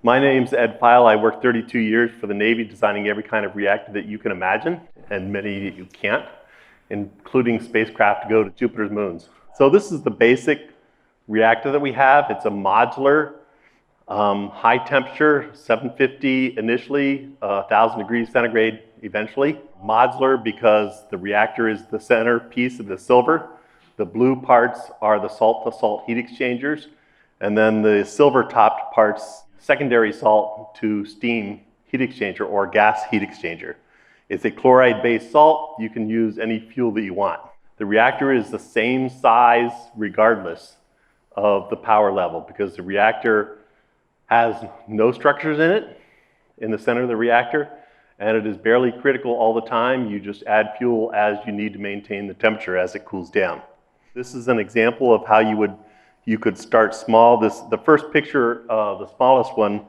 My name's Ed Pheil. I worked 32 years for the Navy designing every kind of reactor that you can imagine, and many that you can't, including spacecraft to go to Jupiter's moons. So this is the basic reactor that we have. It's a modular, high temperature, 750 initially, 1,000 degrees centigrade eventually. Modular because the reactor is the center piece of the silver. The blue parts are the salt-to-salt heat exchangers, and then the silver-topped parts, secondary salt to steam heat exchanger or gas heat exchanger. It's a chloride-based salt. You can use any fuel that you want. The reactor is the same size regardless of the power level because the reactor has no structures in it in the center of the reactor, and it is barely critical all the time. You just add fuel as you need to maintain the temperature as it cools down. This is an example of how you could start small. The first picture, the smallest one,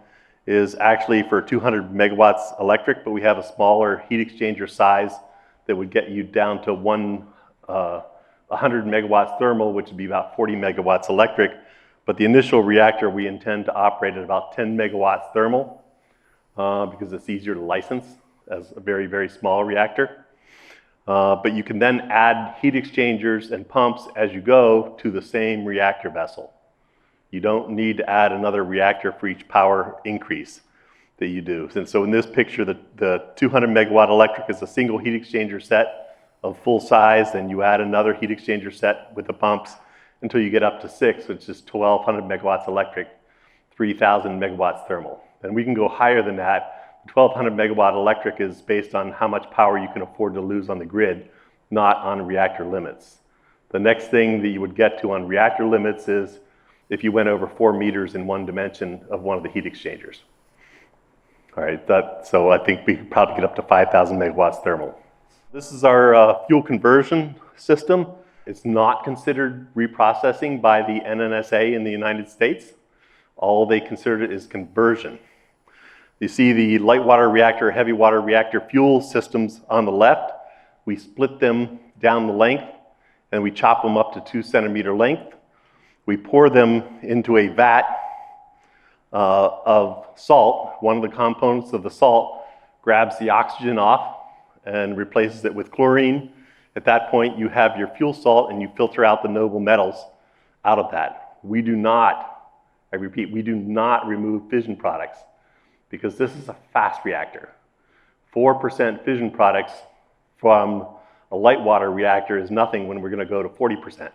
is actually for 200 megawatts electric, but we have a smaller heat exchanger size that would get you down to 100 megawatts thermal, which would be about 40 megawatts electric. But the initial reactor we intend to operate at about 10 megawatts thermal because it's easier to license as a very, very small reactor. But you can then add heat exchangers and pumps as you go to the same reactor vessel. You don't need to add another reactor for each power increase that you do. And so in this picture, the 200 megawatt electric is a single heat exchanger set of full size, and you add another heat exchanger set with the pumps until you get up to 6, which is 1,200 megawatts electric, 3,000 megawatts thermal. And we can go higher than that. 1,200 megawatt electric is based on how much power you can afford to lose on the grid, not on reactor limits. The next thing that you would get to on reactor limits is if you went over 4 meters in one dimension of one of the heat exchangers. All right, so I think we could probably get up to 5,000 megawatts thermal. This is our fuel conversion system. It's not considered reprocessing by the NNSA in the United States. All they consider it is conversion. You see the light water reactor, heavy water reactor fuel systems on the left. We split them down the length and we chop them up to 2 centimeter length. We pour them into a vat of salt. One of the components of the salt grabs the oxygen off and replaces it with chlorine. At that point, you have your fuel salt and you filter out the noble metals out of that. We do not, I repeat, we do not remove fission products because this is a fast reactor. 4% fission products from a light water reactor is nothing when we're going to go to 40%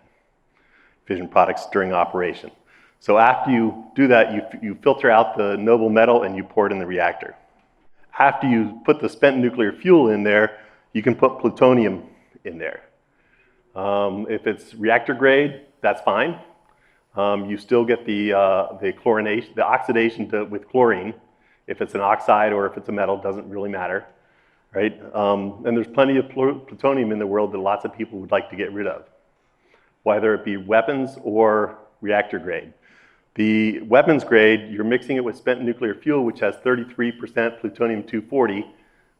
fission products during operation. So after you do that, you filter out the noble metal and you pour it in the reactor. After you put the spent nuclear fuel in there, you can put plutonium in there. If it's reactor grade, that's fine. You still get the chlorination, the oxidation with chlorine. If it's an oxide or if it's a metal, doesn't really matter, right? And there's plenty of plutonium in the world that lots of people would like to get rid of, whether it be weapons or reactor grade. The weapons grade, you're mixing it with spent nuclear fuel, which has 33% plutonium-240,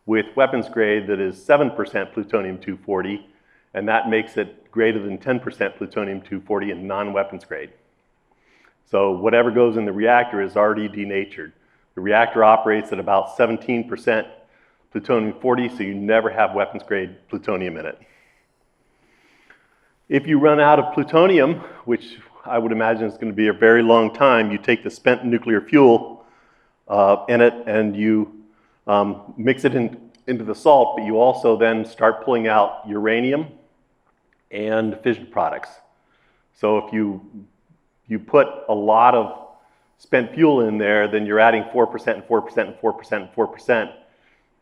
with weapons grade that is 7% plutonium-240, and that makes it greater than 10% plutonium-240 in non-weapons grade. So whatever goes in the reactor is already denatured. The reactor operates at about 17% plutonium-40, so you never have weapons grade plutonium in it. If you run out of plutonium, which I would imagine is going to be a very long time, you take the spent nuclear fuel in it and you mix it into the salt, but you also then start pulling out uranium and fission products. So if you put a lot of spent fuel in there, then you're adding 4% and 4% and 4% and 4%,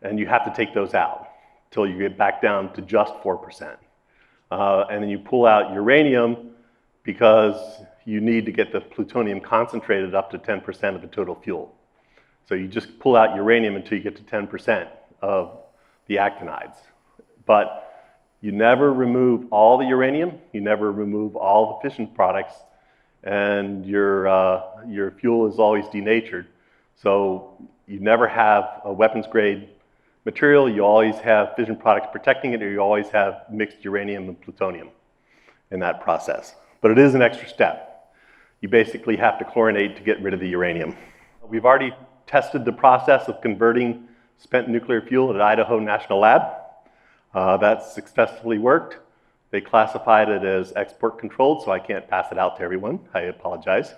and you have to take those out until you get back down to just 4%. And then you pull out uranium because you need to get the plutonium concentrated up to 10% of the total fuel. So you just pull out uranium until you get to 10% of the actinides. But you never remove all the uranium, you never remove all the fission products, and your fuel is always denatured. So you never have a weapons grade material, you always have fission products protecting it, or you always have mixed uranium and plutonium in that process. But it is an extra step. You basically have to chlorinate to get rid of the uranium. We've already tested the process of converting spent nuclear fuel at Idaho National Lab. That successfully worked. They classified it as export controlled, so I can't pass it out to everyone. I apologize.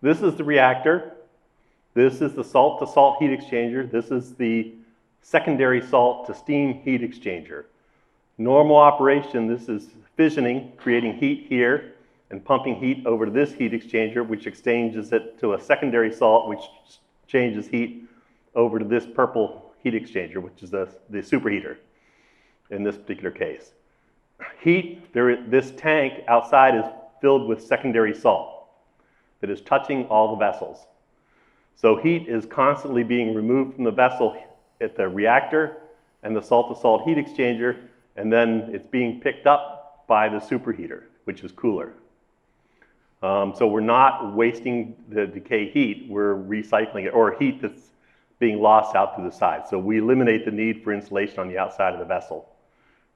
This is the reactor. This is the salt to salt heat exchanger. This is the secondary salt to steam heat exchanger. Normal operation, this is fissioning, creating heat here, and pumping heat over to this heat exchanger, which exchanges it to a secondary salt, which changes heat over to this purple heat exchanger, which is the superheater in this particular case. Heat, this tank outside is filled with secondary salt that is touching all the vessels. So heat is constantly being removed from the vessel at the reactor and the salt to salt heat exchanger, and then it's being picked up by the superheater, which is cooler. So we're not wasting the decay heat, we're recycling it, or heat that's being lost out through the side. So we eliminate the need for insulation on the outside of the vessel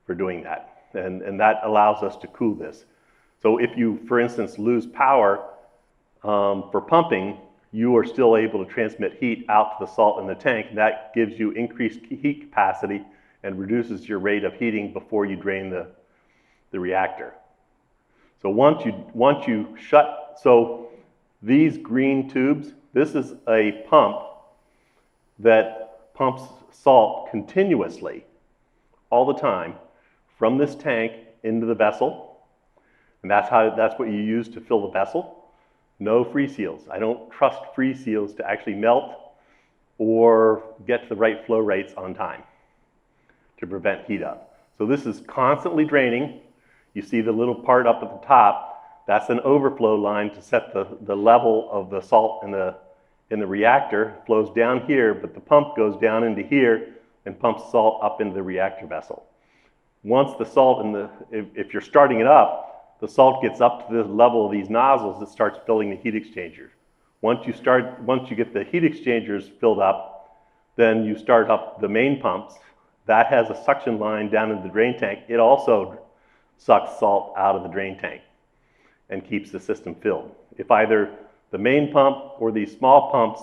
for doing that. And that allows us to cool this. So if you, for instance, lose power for pumping, you are still able to transmit heat out to the salt in the tank, and that gives you increased heat capacity and reduces your rate of heating before you drain the reactor. So once you shut, so these green tubes, this is a pump that pumps salt continuously all the time from this tank into the vessel, and that's what you use to fill the vessel. No free seals. I don't trust free seals to actually melt or get to the right flow rates on time to prevent heat up. So this is constantly draining. You see the little part up at the top, that's an overflow line to set the level of the salt in the reactor. It flows down here, but the pump goes down into here and pumps salt up into the reactor vessel. Once the salt if you're starting it up, the salt gets up to the level of these nozzles, it starts filling the heat exchanger. Once you get the heat exchangers filled up, then you start up the main pumps. That has a suction line down into the drain tank. It also sucks salt out of the drain tank and keeps the system filled. If either the main pump or these small pumps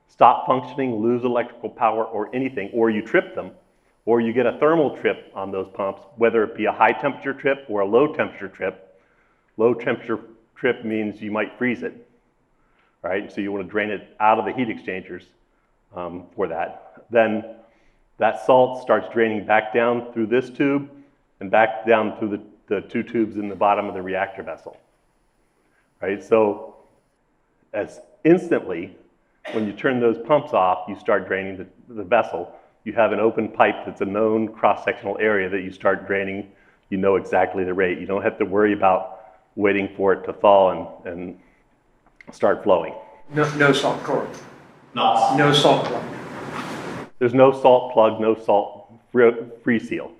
stop functioning, lose electrical power or anything, or you trip them, or you get a thermal trip on those pumps, whether it be a high temperature trip or a low temperature trip. Low temperature trip means you might freeze it, right? So you want to drain it out of the heat exchangers for that. Then that salt starts draining back down through this tube and back down through the two tubes in the bottom of the reactor vessel, right? So as instantly, when you turn those pumps off, you start draining the vessel. You have an open pipe that's a known cross-sectional area that you start draining. You know exactly the rate. You don't have to worry about waiting for it to thaw and start flowing. No salt core. No salt plug. There's no salt plug, no salt free seal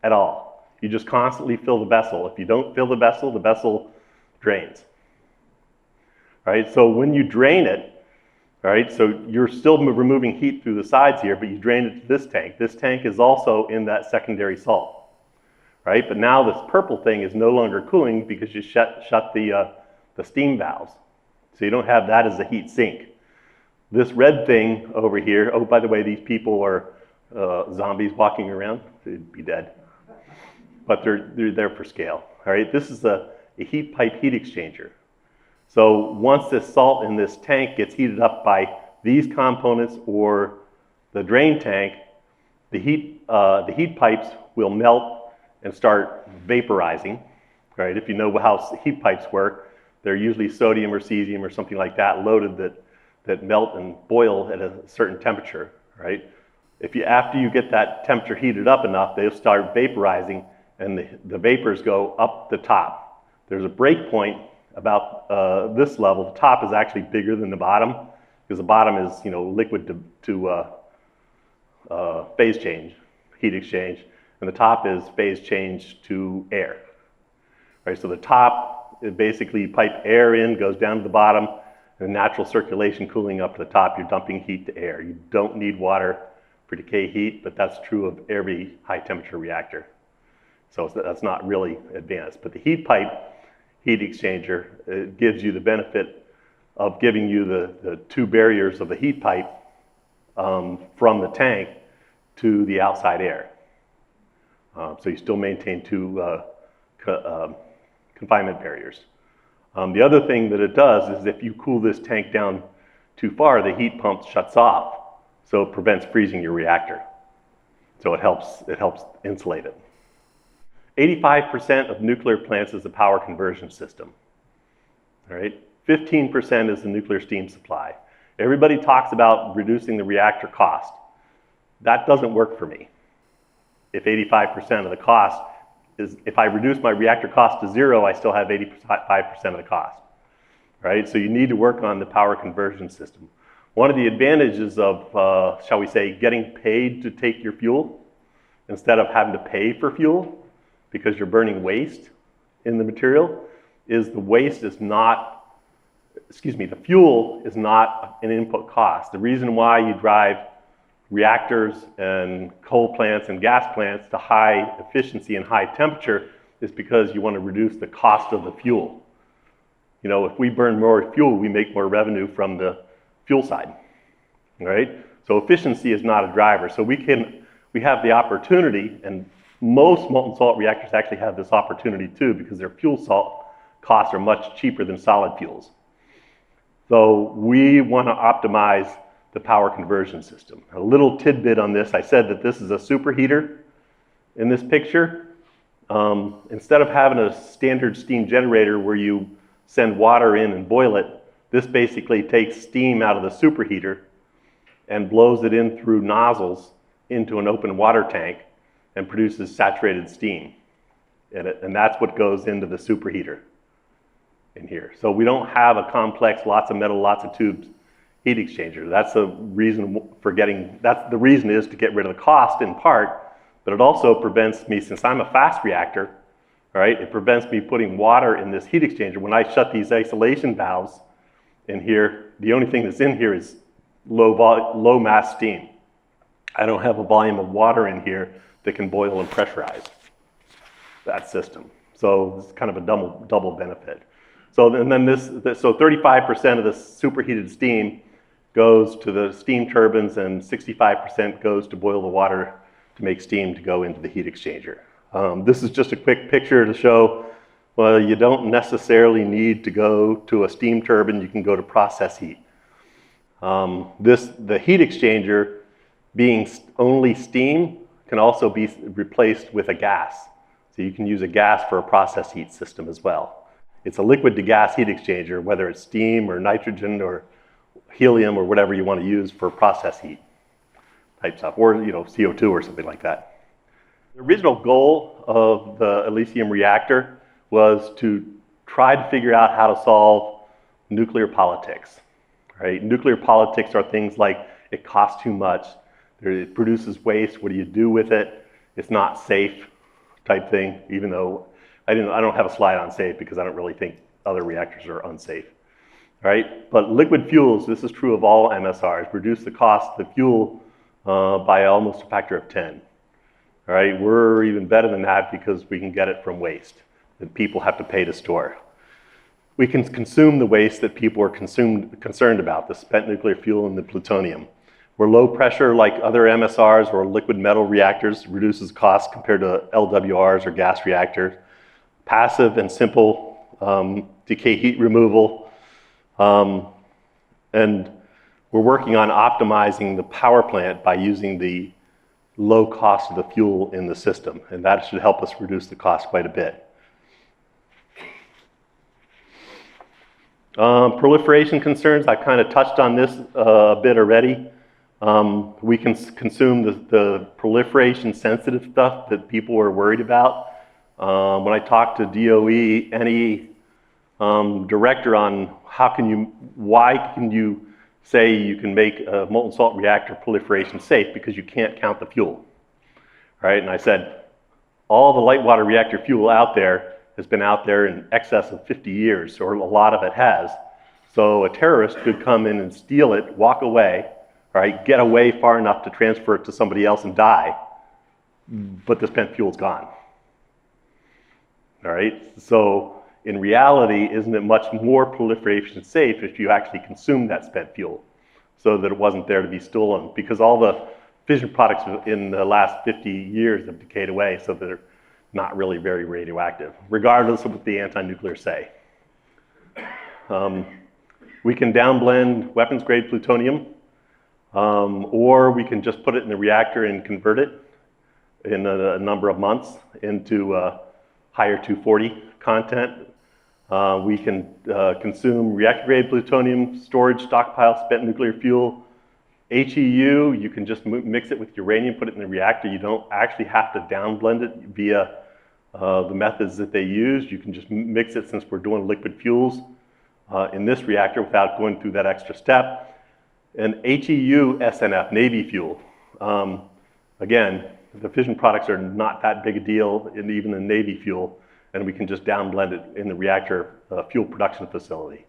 at all. You just constantly fill the vessel. If you don't fill the vessel drains. All right, so when you drain it, all right, so you're still removing heat through the sides here, but you drain it to this tank. This tank is also in that secondary salt. Right? But now this purple thing is no longer cooling because you shut the steam valves. So you don't have that as a heat sink. This red thing over here, oh, by the way, these people are zombies walking around. They'd be dead. But they're there for scale. All right? This is a heat pipe heat exchanger. So once this salt in this tank gets heated up by these components or the drain tank, the heat pipes will melt and start vaporizing, right? If you know how heat pipes work, they're usually sodium or cesium or something like that loaded that melt and boil at a certain temperature, right? After you get that temperature heated up enough, they'll start vaporizing and the vapors go up the top. There's a break point about this level. The top is actually bigger than the bottom because the bottom is, liquid to phase change, heat exchange. And the top is phase change to air. Right, so the top, it basically pipe air in, goes down to the bottom, and natural circulation cooling up to the top, you're dumping heat to air. You don't need water for decay heat, but that's true of every high temperature reactor. So that's not really advanced. But the heat pipe heat exchanger, it gives you the benefit of giving you the two barriers of the heat pipe from the tank to the outside air. So you still maintain two confinement barriers. The other thing that it does is if you cool this tank down too far, the heat pump shuts off, so it prevents freezing your reactor. So it helps insulate it. 85% of nuclear plants is a power conversion system. All right, 15% is the nuclear steam supply. Everybody talks about reducing the reactor cost. That doesn't work for me. If 85% of the cost is, if I reduce my reactor cost to zero, I still have 85% of the cost, right? So you need to work on the power conversion system. One of the advantages of, shall we say, getting paid to take your fuel instead of having to pay for fuel because you're burning waste in the material is the waste is not, the fuel is not an input cost. The reason why you drive reactors and coal plants and gas plants to high efficiency and high temperature is because you want to reduce the cost of the fuel. You know, if we burn more fuel, we make more revenue from the fuel side, right? So efficiency is not a driver. So we have the opportunity, and most molten salt reactors actually have this opportunity too because their fuel salt costs are much cheaper than solid fuels. So we want to optimize the power conversion system. A little tidbit on this, I said that this is a superheater in this picture. Instead of having a standard steam generator where you send water in and boil it, this basically takes steam out of the superheater and blows it in through nozzles into an open water tank and produces saturated steam. And that's what goes into the superheater in here. So we don't have a complex, lots of metal, lots of tubes heat exchanger. That's the reason for the reason is to get rid of the cost in part, but it also prevents me, since I'm a fast reactor, right, it prevents me putting water in this heat exchanger. When I shut these isolation valves in here, the only thing that's in here is low mass steam. I don't have a volume of water in here that can boil and pressurize that system. So it's kind of a double benefit. So and then so 35% of the superheated steam goes to the steam turbines and 65% goes to boil the water to make steam to go into the heat exchanger. This is just a quick picture to show, well, you don't necessarily need to go to a steam turbine, you can go to process heat. The heat exchanger, being only steam, can also be replaced with a gas. So you can use a gas for a process heat system as well. It's a liquid to gas heat exchanger, whether it's steam or nitrogen or helium or whatever you want to use for process heat type stuff, or CO2 or something like that. The original goal of the Elysium reactor was to try to figure out how to solve nuclear politics, right? Nuclear politics are things like it costs too much, it produces waste, what do you do with it? It's not safe type thing, even though I don't have a slide on safe because I don't really think other reactors are unsafe, right? But liquid fuels, this is true of all MSRs, reduce the cost of the fuel by almost a factor of 10. All right, we're even better than that because we can get it from waste that people have to pay to store. We can consume the waste that people are concerned about, the spent nuclear fuel and the plutonium. We're low pressure like other MSRs or liquid metal reactors, reduces cost compared to LWRs or gas reactors. Passive and simple decay heat removal. And we're working on optimizing the power plant by using the low cost of the fuel in the system, and that should help us reduce the cost quite a bit. Proliferation concerns, I kind of touched on this a bit already. We can consume the proliferation sensitive stuff that people are worried about. When I talked to DOE, any director on why can you say you can make a molten salt reactor proliferation safe because you can't count the fuel, right? And I said, all the light water reactor fuel out there has been out there in excess of 50 years, or a lot of it has. So a terrorist could come in and steal it, walk away, right, get away far enough to transfer it to somebody else and die, but the spent fuel's gone. All right, so in reality, isn't it much more proliferation safe if you actually consume that spent fuel? so that it wasn't there to be stolen, because all the fission products in the last 50 years have decayed away, so they're not really very radioactive, regardless of what the anti-nuclear say. We can downblend weapons-grade plutonium, or we can just put it in the reactor and convert it in a number of months into higher 240 content. We can consume reactor-grade plutonium, storage, stockpile, spent nuclear fuel. HEU, you can just mix it with uranium, put it in the reactor. You don't actually have to downblend it via the methods that they use. You can just mix it, since we're doing liquid fuels in this reactor, without going through that extra step. And HEU SNF, Navy fuel. Again, the fission products are not that big a deal, even in Navy fuel, and we can just downblend it in the reactor fuel production facility.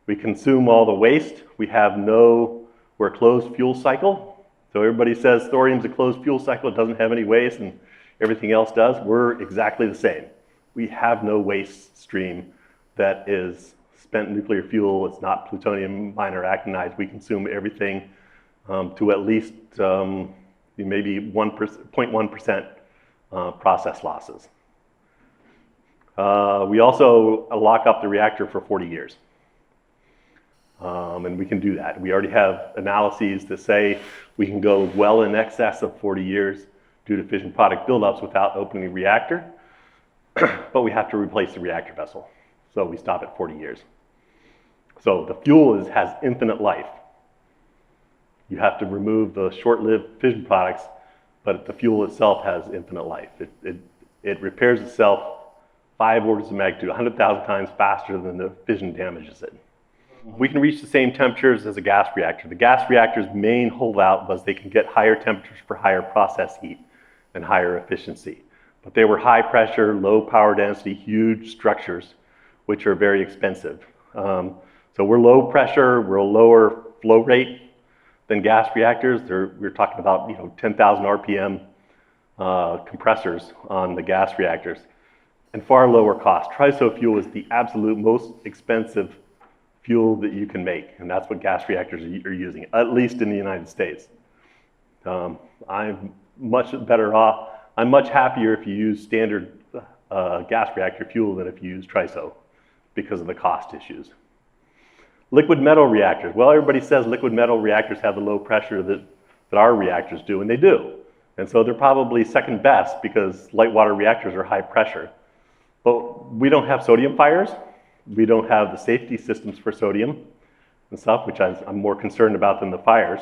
We consume all the waste. We're a closed fuel cycle. So everybody says thorium's a closed fuel cycle, it doesn't have any waste, and everything else does. We're exactly the same. We have no waste stream that is spent nuclear fuel. It's not plutonium, minor actinides. We consume everything to at least maybe 0.1% process losses. We also lock up the reactor for 40 years. And we can do that. We already have analyses that say we can go well in excess of 40 years due to fission product buildups without opening the reactor, but we have to replace the reactor vessel. So we stop at 40 years. So the fuel has infinite life. You have to remove the short-lived fission products, but the fuel itself has infinite life. It repairs itself 5 orders of magnitude, 100,000 times faster than the fission damages it. We can reach the same temperatures as a gas reactor. The gas reactor's main holdout was they can get higher temperatures for higher process heat and higher efficiency. But they were high pressure, low power density, huge structures, which are very expensive. So we're low pressure, we're a lower flow rate than gas reactors. We're talking about 10,000 RPM compressors on the gas reactors, and far lower cost. TRISO fuel is the absolute most expensive fuel that you can make, and that's what gas reactors are using, at least in the United States. I'm much better off. I'm much happier if you use standard gas reactor fuel than if you use TRISO because of the cost issues. Liquid metal reactors. Well, everybody says liquid metal reactors have the low pressure that our reactors do, and they do. And so they're probably second best because light water reactors are high pressure. But we don't have sodium fires. We don't have the safety systems for sodium and stuff, which I'm more concerned about than the fires,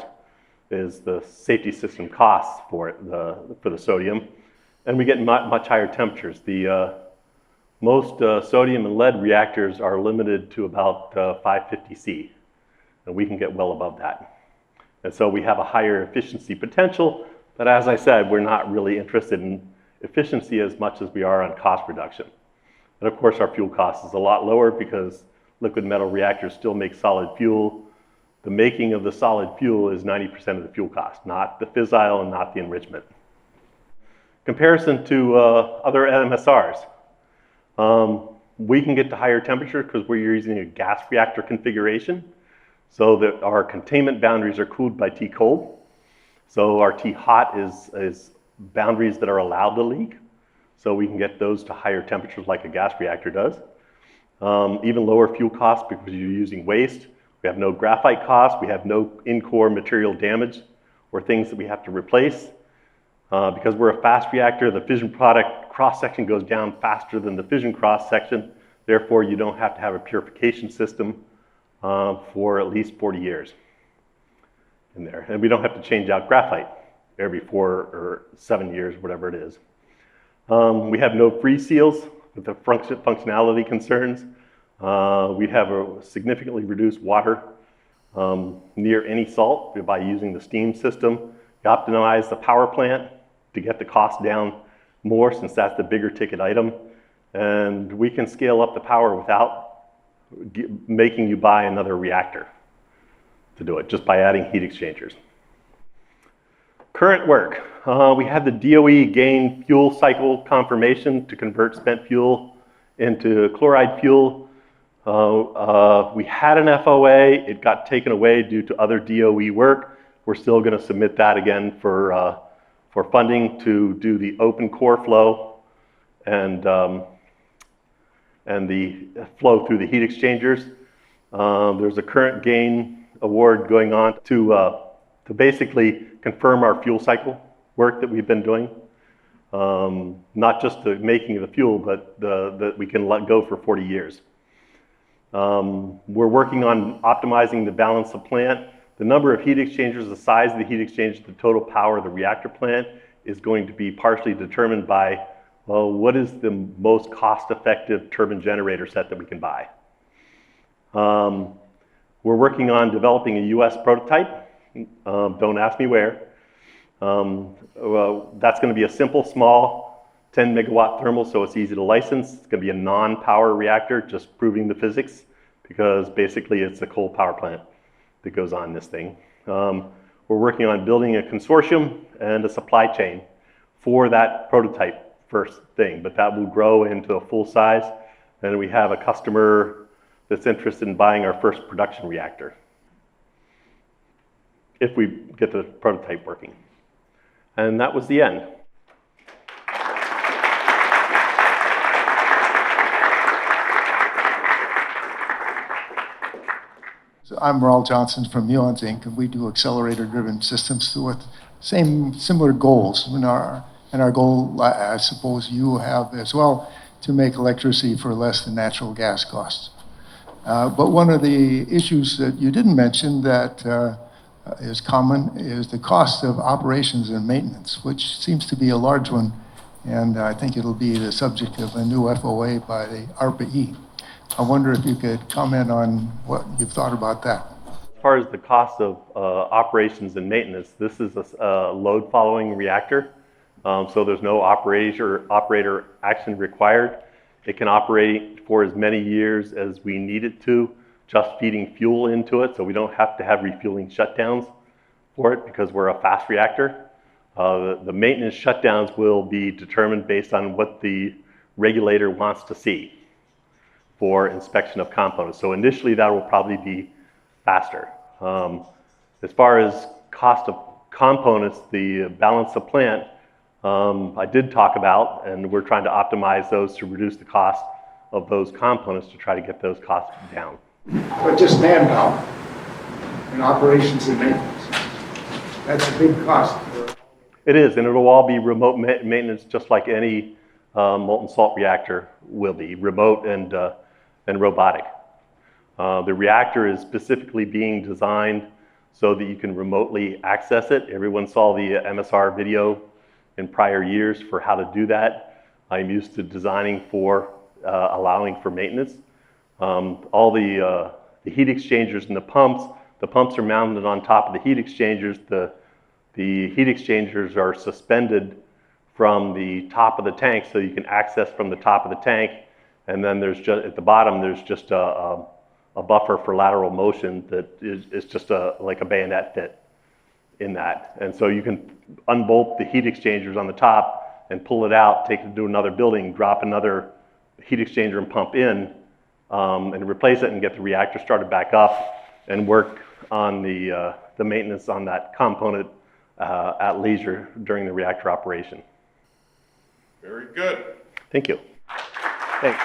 is the safety system costs for the sodium. And we get much higher temperatures. The most sodium and lead reactors are limited to about 550 C, and we can get well above that. And so we have a higher efficiency potential, but as I said, we're not really interested in efficiency as much as we are on cost reduction. And of course, our fuel cost is a lot lower because liquid metal reactors still make solid fuel. The making of the solid fuel is 90% of the fuel cost, not the fissile and not the enrichment. Comparison to other MSRs. We can get to higher temperature because we're using a gas reactor configuration, so that our containment boundaries are cooled by T-cold. So our T-hot is boundaries that are allowed to leak. So we can get those to higher temperatures like a gas reactor does. Even lower fuel costs because you're using waste. We have no graphite costs. We have no in-core material damage or things that we have to replace. Because we're a fast reactor, the fission product cross-section goes down faster than the fission cross-section. Therefore, you don't have to have a purification system for at least 40 years in there. And we don't have to change out graphite every 4 or 7 years, whatever it is. We have no freeze seals with the functionality concerns. We have a significantly reduced water near any salt by using the steam system. We optimize the power plant to get the cost down more, since that's the bigger ticket item. And we can scale up the power without making you buy another reactor to do it, just by adding heat exchangers. Current work. We had the DOE gain fuel cycle confirmation to convert spent fuel into chloride fuel. We had an FOA. It got taken away due to other DOE work. We're still going to submit that again for funding to do the open core flow and the flow through the heat exchangers. There's a current gain award going on to basically confirm our fuel cycle work that we've been doing. Not just the making of the fuel, but that we can let go for 40 years. We're working on optimizing the balance of plant. The number of heat exchangers, the size of the heat exchanger, the total power of the reactor plant is going to be partially determined by, well, what is the most cost-effective turbine generator set that we can buy. We're working on developing a US prototype. Don't ask me where. Well, that's going to be a simple, small 10 megawatt thermal, so it's easy to license. It's going to be a non-power reactor, just proving the physics, because basically it's a coal power plant that goes on this thing. We're working on building a consortium and a supply chain for that prototype first thing, but that will grow into a full size. And we have a customer that's interested in buying our first production reactor if we get the prototype working. And that was the end. So I'm Raul Johnson from Muons Inc., and we do accelerator-driven systems with similar goals. And our goal, I suppose you have as well, to make electricity for less than natural gas costs. But one of the issues that you didn't mention that is common is the cost of operations and maintenance, which seems to be a large one, and I think it'll be the subject of a new FOA by the ARPA-E. I wonder if you could comment on what you've thought about that. As far as the cost of operations and maintenance, this is a load-following reactor, so there's no operator action required. It can operate for as many years as we need it to, just feeding fuel into it, so we don't have to have refueling shutdowns for it because we're a fast reactor. The maintenance shutdowns will be determined based on what the regulator wants to see for inspection of components. So initially that will probably be faster. As far as cost of components, the balance of plant, I did talk about, and we're trying to optimize those to reduce the cost of those components to try to get those costs down. But just manpower and operations and maintenance, that's a big cost. It is, and it'll all be remote maintenance just like any molten salt reactor will be, remote and robotic. The reactor is specifically being designed so that you can remotely access it. Everyone saw the MSR video in prior years for how to do that. I'm used to designing for allowing for maintenance. All the heat exchangers and the pumps are mounted on top of the heat exchangers. The heat exchangers are suspended from the top of the tank so you can access from the top of the tank. And then there's just, at the bottom, there's just a buffer for lateral motion that is just like a bayonet fit in that. And so you can unbolt the heat exchangers on the top and pull it out, take it to another building, drop another heat exchanger and pump in, and replace it and get the reactor started back up and work on the maintenance on that component at leisure during the reactor operation. Very good. Thank you. Thanks.